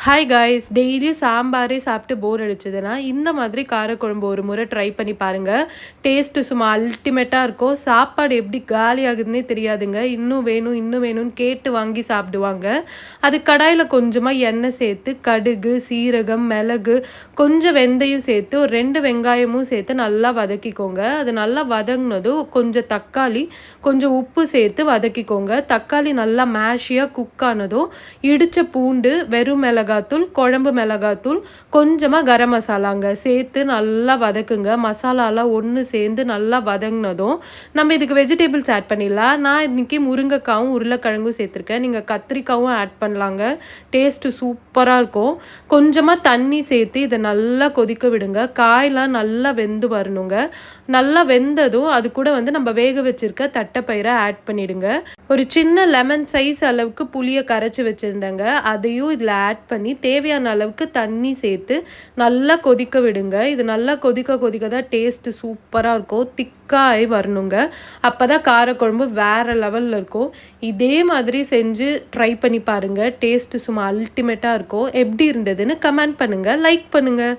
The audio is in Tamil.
ஹாய் காய்ஸ், டெய்லி சாம்பாரே சாப்பிட்டு போர் அடிச்சதுன்னா இந்த மாதிரி காரக்குழம்பு ஒரு முறை ட்ரை பண்ணி பாருங்கள். டேஸ்ட்டு சும்மா அல்டிமேட்டாக இருக்கும். சாப்பாடு எப்படி காலி ஆகுதுன்னே தெரியாதுங்க. இன்னும் வேணும் இன்னும் வேணும்னு கேட்டு வாங்கி சாப்பிடுவாங்க. அது கடாயில் கொஞ்சமாக எண்ணெய் சேர்த்து கடுகு, சீரகம், மிளகு, கொஞ்சம் வெந்தயம் சேர்த்து ஒரு 2 வெங்காயமும் சேர்த்து நல்லா வதக்கிக்கோங்க. அது நல்லா வதங்கினதும் கொஞ்சம் தக்காளி, கொஞ்சம் உப்பு சேர்த்து வதக்கிக்கோங்க. தக்காளி நல்லா மேஷியாக குக் ஆனதும் இடித்த பூண்டு, வெறும் மிளகாத்தூள், குழம்பு மிளகாத்தூள், கொஞ்சமாக கரம் மசாலாங்க சேர்த்து நல்லா வதக்குங்க. மசாலாலாம் ஒன்று சேர்ந்து நல்லா வதங்கினதும் நம்ம இதுக்கு வெஜிடபிள்ஸ் ஆட் பண்ணிடலாம். நான் இன்றைக்கி முருங்கைக்காவும் உருளைக்கிழங்கும் சேர்த்துருக்கேன். நீங்கள் கத்திரிக்காவும் ஆட் பண்ணலாங்க. டேஸ்ட்டு சூப்பராக இருக்கும். கொஞ்சமாக தண்ணி சேர்த்து இதை நல்லா கொதிக்க விடுங்க. காயெலாம் நல்லா வெந்து வரணுங்க. நல்லா வெந்ததும் அது கூட நம்ம வேக வச்சுருக்க தட்டைப்பயிரை ஆட் பண்ணிவிடுங்க. ஒரு சின்ன லெமன் சைஸ் அளவுக்கு புளியை கரைச்சி வச்சுருந்தேங்க. அதையும் இதில் ஆட் பண்ணி தேவையான அளவுக்கு தண்ணி சேர்த்து நல்லா கொதிக்க விடுங்க. இது நல்லா கொதிக்க கொதிக்க தான் டேஸ்ட்டு சூப்பராக இருக்கும். திக்காகி வரணுங்க. அப்போ தான் காரக்குழம்பு வேறு லெவலில் இருக்கும். இதே மாதிரி செஞ்சு ட்ரை பண்ணி பாருங்கள். டேஸ்ட்டு சும்மா அல்டிமேட்டாக இருக்கும். எப்படி இருந்ததுன்னு கமெண்ட் பண்ணுங்கள், லைக் பண்ணுங்கள்.